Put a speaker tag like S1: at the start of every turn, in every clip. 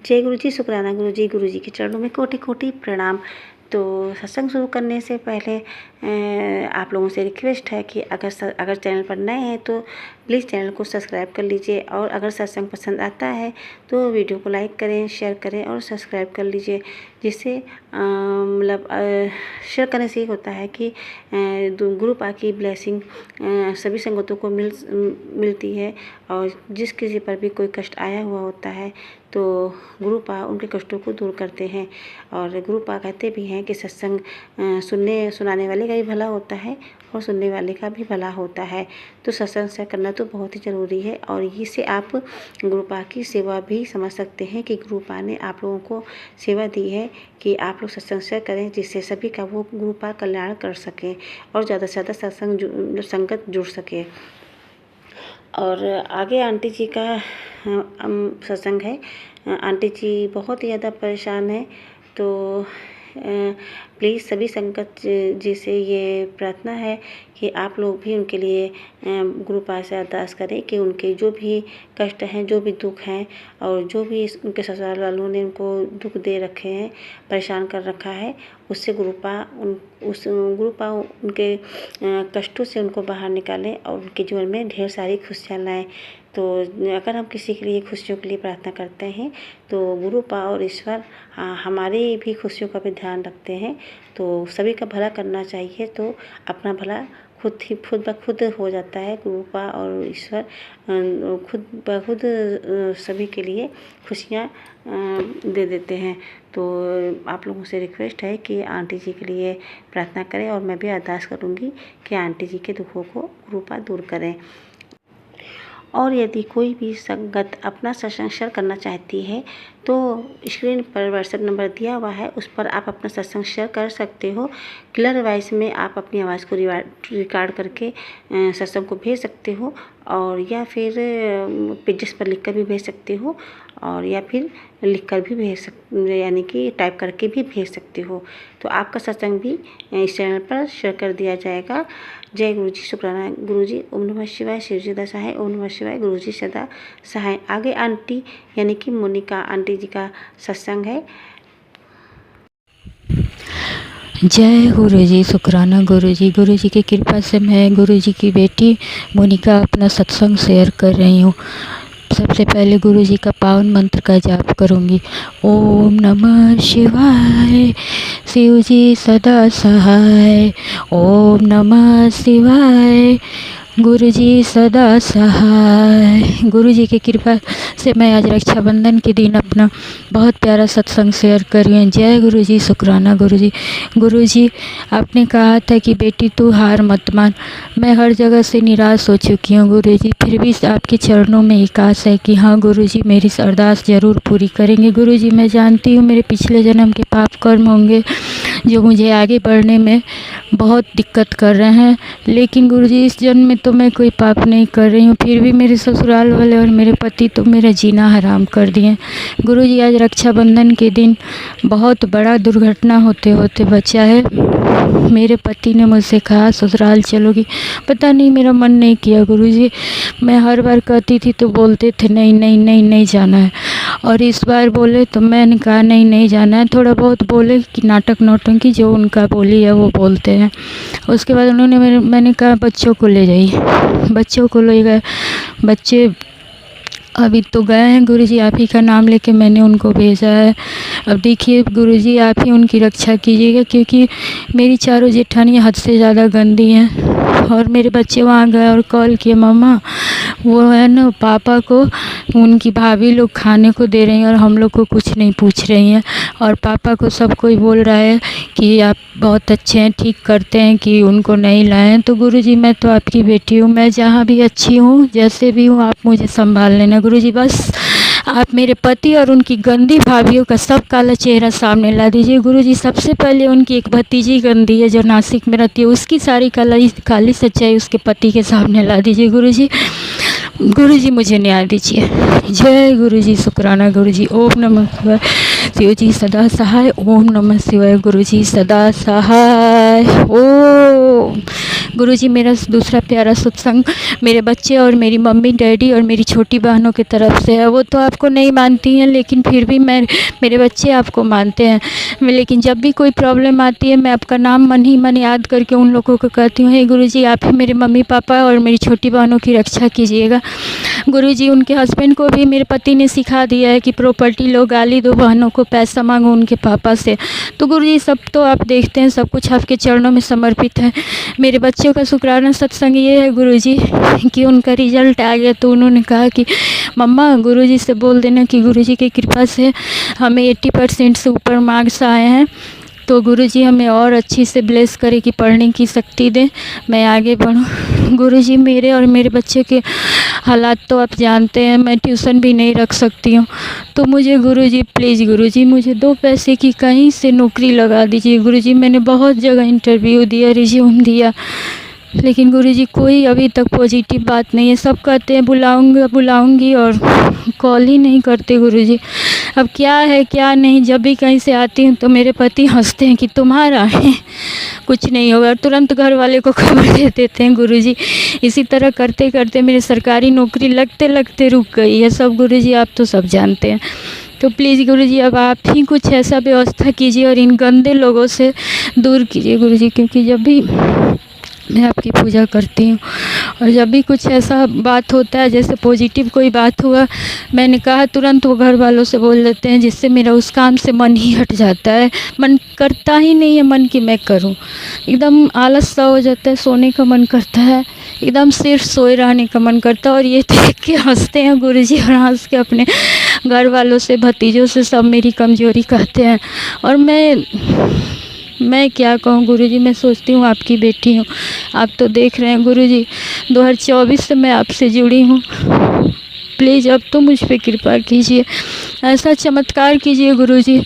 S1: जय गुरु जी, शुक्राना गुरु जी के चरणों में कोटि कोटि प्रणाम। तो सत्संग शुरू करने से पहले आप लोगों से रिक्वेस्ट है कि अगर चैनल पर नए हैं तो प्लीज़ चैनल को सब्सक्राइब कर लीजिए, और अगर सत्संग पसंद आता है तो वीडियो को लाइक करें, शेयर करें और सब्सक्राइब कर लीजिए। जिससे मतलब शेयर करने से ये होता है कि गुरु पाक की ब्लेसिंग सभी संगतों को मिलती है। और जिस किसी पर भी कोई कष्ट आया हुआ होता है तो गुरु पाक उनके कष्टों को दूर करते हैं। और गुरु पाक कहते भी हैं कि सत्संग सुनाने वाले का भी भला होता है और सुनने वाले का भी भला होता है। तो सत्संग शेयर करना तो बहुत ही ज़रूरी है, और इससे आप गुरु पाक की सेवा भी समझ सकते हैं कि गुरु पाक ने आप लोगों को सेवा दी है कि आप लोग सत्संग शेयर करें, जिससे सभी का वो गुरु पाक कल्याण कर सकें और ज़्यादा से ज़्यादा संगत जुड़ सके। और आगे आंटी जी का सत्संग है। आंटी जी बहुत ही ज़्यादा परेशान है, तो प्लीज़ सभी संगत जी से ये प्रार्थना है कि आप लोग भी उनके लिए गुरु पाक से अरदास करें कि उनके जो भी कष्ट हैं, जो भी दुख हैं, और जो भी उनके ससुराल वालों ने उनको दुख दे रखे हैं, परेशान कर रखा है, उससे गुरु पाक उनके कष्टों से उनको बाहर निकालें और उनके जीवन में ढेर सारी खुशियाँ लाएँ। तो अगर हम किसी के लिए खुशियों के लिए प्रार्थना करते हैं तो गुरु पाक और ईश्वर हमारी भी खुशियों का भी ध्यान रखते हैं। तो सभी का भला करना चाहिए, तो अपना भला खुद ब खुद हो जाता है। गुरु पाक और ईश्वर खुद ब खुद सभी के लिए खुशियाँ दे देते हैं। तो आप लोगों से रिक्वेस्ट है कि आंटी जी के लिए प्रार्थना करें, और मैं भी अरदास करूँगी कि आंटी जी के दुखों को गुरु पाक दूर करें। और यदि कोई भी संगत अपना सत्संग शेयर करना चाहती है तो स्क्रीन पर व्हाट्सएप नंबर दिया हुआ है, उस पर आप अपना सत्संग शेयर कर सकते हो। क्लियर वॉइस में आप अपनी आवाज़ को रिकॉर्ड करके सत्संग को भेज सकते हो, और या फिर पेजेस पर लिखकर भी भेज सकते हो, और या फिर लिखकर भी भेज सकते, यानी कि टाइप करके भी भेज सकते हो। तो आपका सत्संग भी इस चैनल पर शेयर कर दिया जाएगा। जय गुरु जी, शुक्राना गुरु जी। ओम नमः शिवाय, शिव जी दा सहाय। ओम नमः शिवाय, गुरु जी सदा सहाय। आगे आंटी यानी कि मोनिका आंटी जी का सत्संग है।
S2: जय गुरु जी, शुक्राना गुरु जी की कृपा से मैं गुरु जी की बेटी मोनिका अपना सत्संग शेयर कर रही हूँ। सबसे पहले गुरु जी का पावन मंत्र का जाप करूँगी। ओम नमः शिवाय, शिव जी सदा सहाय। ओम नमः शिवाय, गुरु जी सदा सहाय। गुरु जी की कृपा से मैं आज रक्षाबंधन के दिन अपना बहुत प्यारा सत्संग शेयर कर रही हूँ। जय गुरु जी, शुक्राना गुरु जी। गुरु जी, आपने कहा था कि बेटी तू हार मत मान। मैं हर जगह से निराश हो चुकी हूँ गुरु जी, फिर भी आपके चरणों में एक आस है कि हाँ गुरु जी मेरी अरदास ज़रूर पूरी करेंगे। गुरु जी, मैं जानती हूँ मेरे पिछले जन्म के पाप कर्म होंगे जो मुझे आगे बढ़ने में बहुत दिक्कत कर रहे हैं, लेकिन गुरु जी इस जन्म में तो मैं कोई पाप नहीं कर रही हूँ, फिर भी मेरे ससुराल वाले और मेरे पति तो मेरा जीना हराम कर दिए। गुरु जी, आज रक्षाबंधन के दिन बहुत बड़ा दुर्घटना होते होते बचा है। मेरे पति ने मुझसे कहा ससुराल चलोगी, पता नहीं मेरा मन नहीं किया गुरु जी। मैं हर बार कहती थी तो बोलते थे नहीं नहीं नहीं नहीं जाना है, और इस बार बोले तो मैंने कहा नहीं नहीं जाना है। थोड़ा बहुत बोले कि नाटक नौटंकी जो उनका बोली है वो बोलते हैं। उसके बाद उन्होंने मैंने कहा बच्चों को ले जाइए, बच्चों को ले गए। बच्चे अभी तो गए हैं गुरु जी, आप ही का नाम लेके मैंने उनको भेजा है। अब देखिए गुरु जी, आप ही उनकी रक्षा कीजिएगा, क्योंकि मेरी चारों जेठानियाँ हद से ज़्यादा गंदी हैं। और मेरे बच्चे वहाँ गए और कॉल किए मम्मा वो है ना पापा को उनकी भाभी लोग खाने को दे रही हैं और हम लोग को कुछ नहीं पूछ रही हैं, और पापा को सब कोई बोल रहा है कि आप बहुत अच्छे हैं, ठीक करते हैं कि उनको नहीं लाएं। तो गुरु जी, मैं तो आपकी बेटी हूँ, मैं जहाँ भी अच्छी हूँ जैसे भी हूँ आप मुझे संभाल लेना गुरु जी। बस आप मेरे पति और उनकी गंदी भाभीयों का सब काला चेहरा सामने ला दीजिए गुरु जी। सबसे पहले उनकी एक भतीजी गंदी है जो नासिक में रहती है, उसकी सारी काली सच्चाई उसके पति के सामने ला दीजिए गुरु जी। गुरु जी, मुझे न्याय दीजिए। जय गुरु जी, शुक्राना गुरु जी। ओम नमः शिवाय, शिव जी सदा सहाय। ओम नमः शिवाय। गुरु जी सदा सहाय। ओम। गुरु जी मेरा दूसरा प्यारा सत्संग मेरे बच्चे और मेरी मम्मी डैडी और मेरी छोटी बहनों की तरफ से है। वो तो आपको नहीं मानती हैं, लेकिन फिर भी मेरे बच्चे आपको मानते हैं। लेकिन जब भी कोई प्रॉब्लम आती है मैं आपका नाम मन ही मन याद करके उन लोगों को कहती हूँ, हे गुरु जी आप ही मेरे मम्मी पापा और मेरी छोटी बहनों की रक्षा कीजिएगा। गुरु जी उनके हस्बैंड को भी मेरे पति ने सिखा दिया है कि प्रॉपर्टी लो, गाली दो बहनों को, पैसा मांगो उनके पापा से। तो गुरु जी सब तो आप देखते हैं, सब कुछ आपके चरणों में समर्पित है। मेरे बच्चों का शुक्राना सत्संग ये है गुरु जी कि उनका रिजल्ट आ गया तो उन्होंने कहा कि मम्मा गुरु जी से बोल देना कि गुरु जी की कृपा से हमें 80% से ऊपर मार्क्स आए हैं, तो गुरु जी हमें और अच्छी से ब्लेस करे कि पढ़ने की शक्ति दें, मैं आगे बढ़ूं। गुरु जी मेरे और मेरे बच्चे के हालात तो आप जानते हैं, मैं ट्यूशन भी नहीं रख सकती हूँ, तो मुझे गुरु जी प्लीज़ गुरु जी मुझे 2 पैसे की कहीं से नौकरी लगा दीजिए। गुरु जी मैंने बहुत जगह इंटरव्यू दिया, रिज्यूम दिया, लेकिन गुरु जी कोई अभी तक पॉजिटिव बात नहीं है। सब कहते हैं बुलाऊंगा बुलाऊंगी और कॉल ही नहीं करते गुरु जी। अब क्या है क्या नहीं, जब भी कहीं से आती हूँ तो मेरे पति हंसते हैं कि तुम्हारा है कुछ नहीं होगा, तुरंत घर वाले को खबर दे देते हैं गुरु जी। इसी तरह करते करते मेरी सरकारी नौकरी लगते लगते रुक गई है। सब गुरु जी आप तो सब जानते हैं। तो प्लीज़ गुरु जी अब आप ही कुछ ऐसा व्यवस्था कीजिए और इन गंदे लोगों से दूर कीजिए गुरु जी, क्योंकि जब भी मैं आपकी पूजा करती हूँ और जब भी कुछ ऐसा बात होता है, जैसे पॉजिटिव कोई बात हुआ, मैंने कहा तुरंत वो घर वालों से बोल देते हैं, जिससे मेरा उस काम से मन ही हट जाता है। मन करता ही नहीं है मन कि मैं करूँ, एकदम आलस सा हो जाता है, सोने का मन करता है, एकदम सिर्फ सोए रहने का मन करता है। और ये देख के हंसते हैं गुरु जी और हंस के अपने घर वालों से, भतीजों से सब मेरी कमज़ोरी कहते हैं। और मैं क्या कहूँ गुरु जी, मैं सोचती हूँ आपकी बेटी हूँ, आप तो देख रहे हैं गुरु जी 2024 से मैं आपसे जुड़ी हूँ। प्लीज़ अब तो मुझ पे कृपा कीजिए, ऐसा चमत्कार कीजिए गुरु जी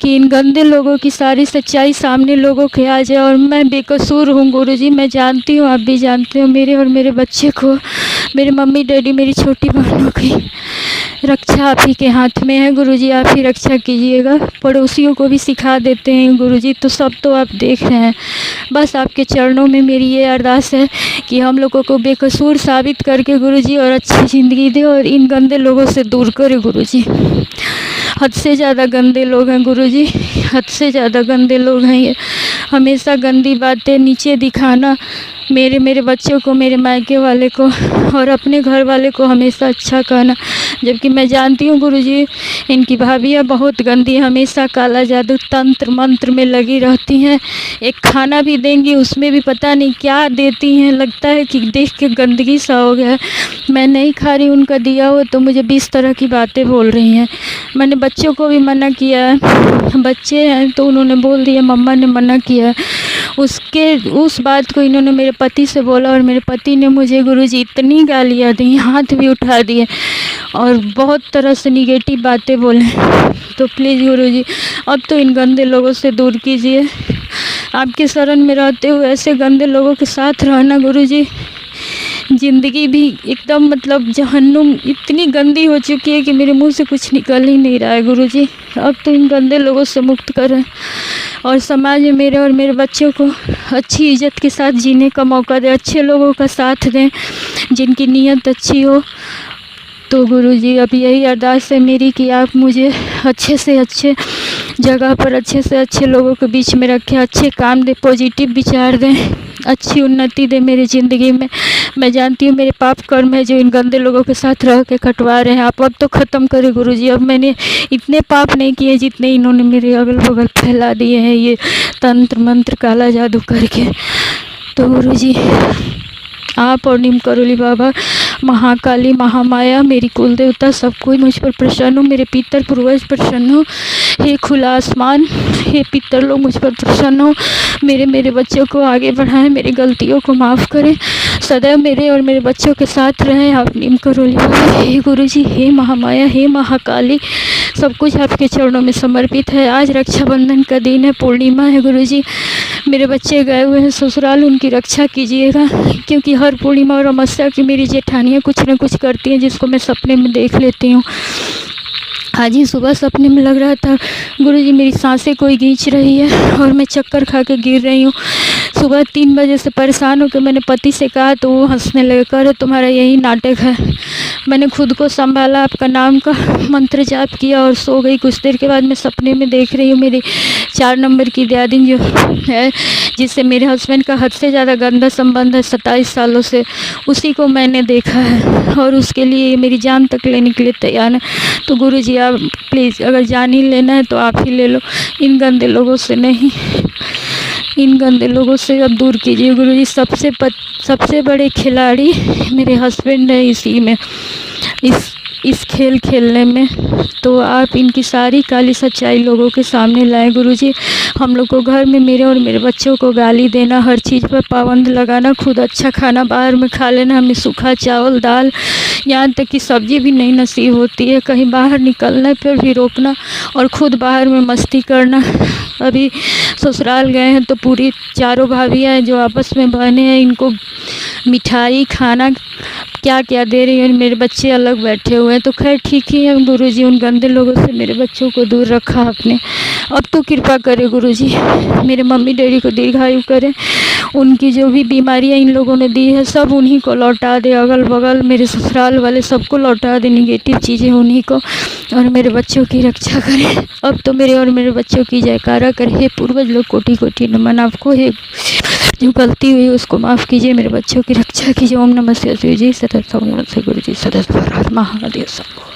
S2: कि इन गंदे लोगों की सारी सच्चाई सामने लोगों के आ जाए और मैं बेकसूर हूँ गुरु जी। मैं जानती हूँ, आप भी जानते हो, मेरे और मेरे बच्चे को, मेरे मम्मी डैडी, मेरी छोटी बहनों की रक्षा आप ही के हाथ में है गुरु जी, आप ही रक्षा कीजिएगा। पड़ोसियों को भी सिखा देते हैं गुरु जी, तो सब तो आप देख रहे हैं। बस आपके चरणों में मेरी ये अरदास है कि हम लोगों को बेकसूर साबित करके गुरु जी और अच्छी ज़िंदगी दे और इन गंदे लोगों से दूर करे गुरु जी। हद से ज़्यादा गंदे लोग हैं गुरु जी, हद से ज़्यादा गंदे लोग हैं ये। हमेशा गंदी बातें नीचे दिखाना, मेरे बच्चों को, मेरे मायके वाले को और अपने घर वाले को हमेशा अच्छा कहना, जबकि मैं जानती हूँ गुरु जी इनकी भाभियाँ बहुत गंदी, हमेशा काला जादू तंत्र मंत्र में लगी रहती हैं। एक खाना भी देंगी उसमें भी पता नहीं क्या देती हैं, लगता है कि देख के गंदगी सा हो गया है। मैं नहीं खा रही उनका दिया हो तो मुझे 20 तरह की बातें बोल रही हैं। मैंने बच्चों को भी मना किया है, बच्चे हैं तो उन्होंने बोल दिया मम्मा ने मना किया है। उस बात को इन्होंने मेरे पति से बोला और मेरे पति ने मुझे गुरुजी इतनी गालियाँ दी, हाथ भी उठा दिए और बहुत तरह से निगेटिव बातें बोले। तो प्लीज़ गुरुजी अब तो इन गंदे लोगों से दूर कीजिए। आपके शरण में रहते हुए ऐसे गंदे लोगों के साथ रहना गुरुजी, ज़िंदगी भी एकदम मतलब जहन्नुम इतनी गंदी हो चुकी है कि मेरे मुंह से कुछ निकल ही नहीं रहा है गुरुजी। अब तो इन गंदे लोगों से मुक्त करें और समाज में मेरे और मेरे बच्चों को अच्छी इज्जत के साथ जीने का मौका दें, अच्छे लोगों का साथ दें जिनकी नीयत अच्छी हो। तो गुरुजी अब यही अरदास है मेरी कि आप मुझे अच्छे से अच्छे जगह पर अच्छे से अच्छे लोगों के बीच में रखें, अच्छे काम दें, पॉजिटिव विचार दें, अच्छी उन्नति दें मेरी ज़िंदगी में। मैं जानती हूँ मेरे पाप कर्म है जो इन गंदे लोगों के साथ रह के कटवा रहे हैं, आप अब तो ख़त्म करें गुरुजी। अब मैंने इतने पाप नहीं किए जितने इन्होंने मेरे अगल बगल फैला दिए हैं ये तंत्र मंत्र काला जादू करके। तो गुरुजी आप और नीम करोली बाबा, महाकाली, महामाया, मेरी कुल देवता सब कोई मुझ पर प्रसन्न हो, मेरे पितर पूर्वज प्रसन्न हो, हे खुला आसमान, हे पितर लोग मुझ पर प्रसन्न हो, मेरे बच्चों को आगे बढ़ाएं, मेरी गलतियों को माफ़ करें, सदैव मेरे और मेरे बच्चों के साथ रहें। आप नीम करोली बाबा, हे गुरुजी, हे महामाया, हे महाकाली, सब कुछ आपके चरणों में समर्पित है। आज रक्षाबंधन का दिन है, पूर्णिमा है गुरुजी, मेरे बच्चे गए हुए हैं ससुराल, उनकी रक्षा कीजिएगा, क्योंकि हर पूर्णिमा और अमावस्या की मेरी जेठानियाँ कुछ न कुछ करती हैं जिसको मैं सपने में देख लेती हूँ। आज ही सुबह सपने में लग रहा था गुरुजी मेरी सांसें कोई खींच रही है और मैं चक्कर खा के गिर रही हूँ। सुबह 3 बजे से परेशान होकर मैंने पति से कहा तो वो हंसने लगे, कह रहे तुम्हारा यही नाटक है। मैंने खुद को संभाला, आपका नाम का मंत्र जाप किया और सो गई। कुछ देर के बाद मैं सपने में देख रही हूँ मेरी 4 नंबर की दयादिन जो है, जिससे मेरे हस्बैंड का हद से ज़्यादा गंदा संबंध है 27 सालों से, उसी को मैंने देखा है और उसके लिए मेरी जान तक लेने के लिए तैयार है। तो गुरुजी आप प्लीज़ अगर जान ही लेना है तो आप ही ले लो, इन गंदे लोगों से नहीं, इन गंदे लोगों से अब दूर कीजिए गुरुजी। सबसे बड़े खिलाड़ी मेरे हस्बैंड है इसी में, इस खेल खेलने में। तो आप इनकी सारी काली सच्चाई लोगों के सामने लाएं गुरुजी। हम लोग को घर में मेरे और मेरे बच्चों को गाली देना, हर चीज़ पर पाबंद लगाना, खुद अच्छा खाना बाहर में खा लेना, हमें सूखा चावल दाल यहाँ तक कि सब्जी भी नहीं नसीब होती है, कहीं बाहर निकलने पर भी रोकना और खुद बाहर में मस्ती करना। अभी ससुराल गए हैं तो पूरी चारों भाभियाँ जो आपस में बहनें हैं, इनको मिठाई खाना क्या क्या दे रही है, मेरे बच्चे अलग बैठे हुए हैं। तो खैर ठीक ही है गुरुजी, उन गंदे लोगों से मेरे बच्चों को दूर रखा आपने। अब तो कृपा करे गुरुजी, मेरे मम्मी डैडी को दीर्घायु करें, उनकी जो भी बीमारियां इन लोगों ने दी है सब उन्हीं को लौटा दे, अगल बगल मेरे ससुराल वाले सबको लौटा दे, निगेटिव चीज़ें उन्हीं को, और मेरे बच्चों की रक्षा करें। अब तो मेरे और मेरे बच्चों की जयकारा करे। हे पूर्वज लोग कोटि कोटि नमन आपको, हे जो गलती हुई उसको माफ़ कीजिए, मेरे बच्चों की रक्षा कीजिए। ओम नमः शिवाय जी सदा से गुरु जी सदा महादेव सबको।